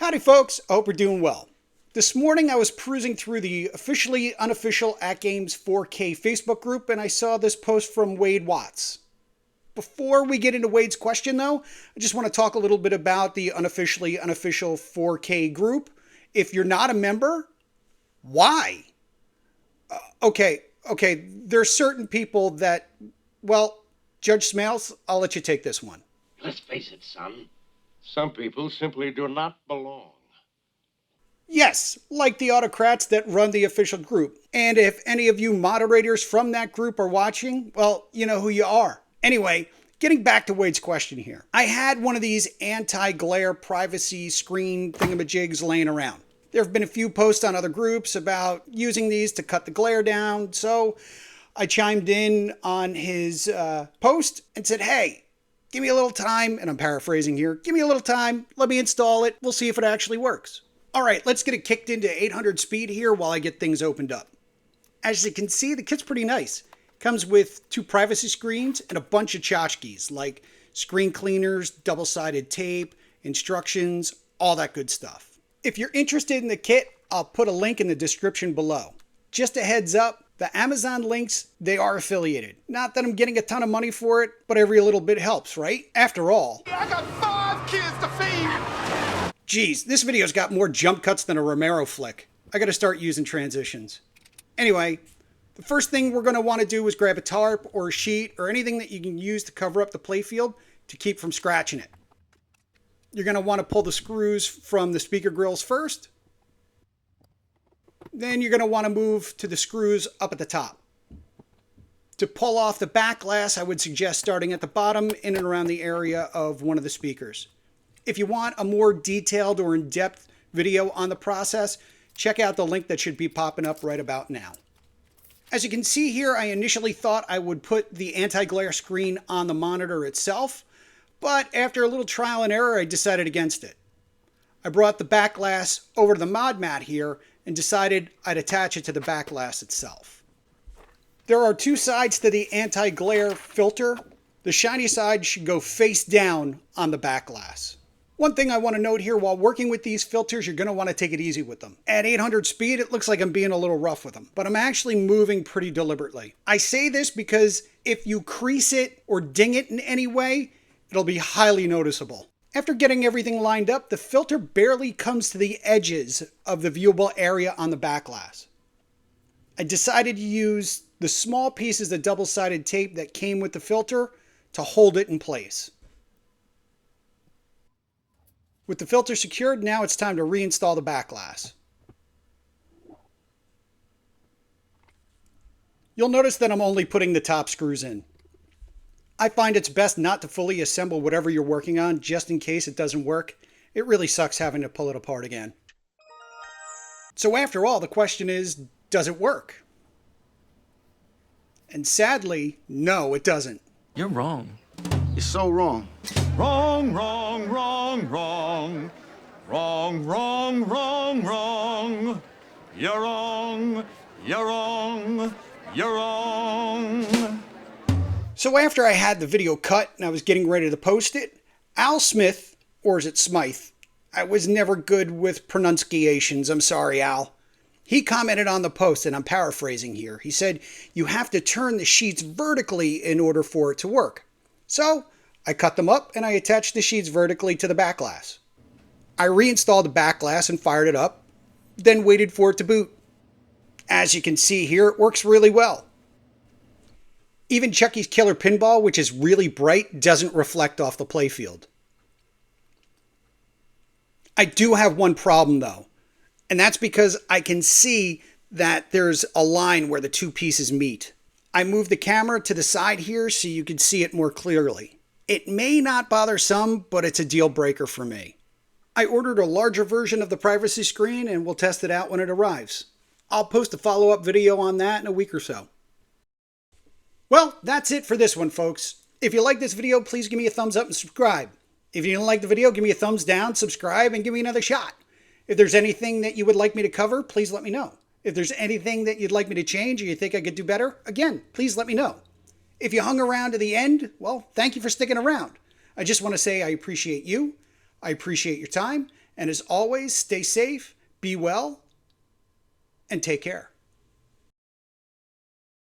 Howdy folks, I hope you're doing well. This morning I was perusing through the officially unofficial AtGames 4K Facebook group and I saw this post from Wade Watts. Before we get into Wade's question though, I just want to talk a little bit about the unofficially unofficial 4K group. If you're not a member, why? Okay, there's certain people that, well, Judge Smales, I'll let you take this one. Let's face it, son. Some people simply do not belong. Yes, like the autocrats that run the official group. And if any of you moderators from that group are watching, well, you know who you are. Anyway, getting back to Wade's question here. I had one of these anti-glare privacy screen thingamajigs laying around. There have been a few posts on other groups about using these to cut the glare down, so I chimed in on his post and said, hey, give me a little time, and I'm paraphrasing here, give me a little time, let me install it, we'll see if it actually works. All right, let's get it kicked into 800 speed here while I get things opened up. As you can see, the kit's pretty nice. Comes with 2 privacy screens and a bunch of tchotchkes, like screen cleaners, double-sided tape, instructions, all that good stuff. If you're interested in the kit, I'll put a link in the description below. Just a heads up, the Amazon links, they are affiliated. Not that I'm getting a ton of money for it, but every little bit helps, right? After all, I got 5 kids to feed. Geez, this video's got more jump cuts than a Romero flick. I gotta start using transitions. Anyway, the first thing we're gonna wanna do is grab a tarp or a sheet or anything that you can use to cover up the playfield to keep from scratching it. You're gonna wanna pull the screws from the speaker grills first. Then you're gonna wanna move to the screws up at the top. To pull off the back glass, I would suggest starting at the bottom in and around the area of one of the speakers. If you want a more detailed or in-depth video on the process, check out the link that should be popping up right about now. As you can see here, I initially thought I would put the anti-glare screen on the monitor itself, but after a little trial and error, I decided against it. I brought the back glass over to the mod mat here and decided I'd attach it to the back glass itself. There are 2 sides to the anti-glare filter. The shiny side should go face down on the back glass. One thing I want to note here, while working with these filters, you're going to want to take it easy with them. At 800 speed, it looks like I'm being a little rough with them, but I'm actually moving pretty deliberately. I say this because if you crease it or ding it in any way, it'll be highly noticeable. After getting everything lined up, the filter barely comes to the edges of the viewable area on the back glass. I decided to use the small pieces of double-sided tape that came with the filter to hold it in place. With the filter secured, now it's time to reinstall the back glass. You'll notice that I'm only putting the top screws in. I find it's best not to fully assemble whatever you're working on just in case it doesn't work. It really sucks having to pull it apart again. So after all, the question is, does it work? And sadly, no, it doesn't. You're wrong. You're so wrong. Wrong, wrong, wrong, wrong. Wrong, wrong, wrong, wrong. You're wrong. You're wrong. You're wrong. So after I had the video cut and I was getting ready to post it, Al Smith, or is it Smythe? I was never good with pronunciations. I'm sorry, Al. He commented on the post, and I'm paraphrasing here. He said, you have to turn the sheets vertically in order for it to work. So I cut them up and I attached the sheets vertically to the back glass. I reinstalled the back glass and fired it up, then waited for it to boot. As you can see here, it works really well. Even Chucky's Killer Pinball, which is really bright, doesn't reflect off the playfield. I do have one problem though, and that's because I can see that there's a line where the 2 pieces meet. I moved the camera to the side here so you can see it more clearly. It may not bother some, but it's a deal breaker for me. I ordered a larger version of the privacy screen and we'll test it out when it arrives. I'll post a follow-up video on that in a week or so. Well, that's it for this one, folks. If you like this video, please give me a thumbs up and subscribe. If you didn't like the video, give me a thumbs down, subscribe, and give me another shot. If there's anything that you would like me to cover, please let me know. If there's anything that you'd like me to change or you think I could do better, again, please let me know. If you hung around to the end, well, thank you for sticking around. I just want to say I appreciate you, I appreciate your time, And as always, stay safe, be well, and take care.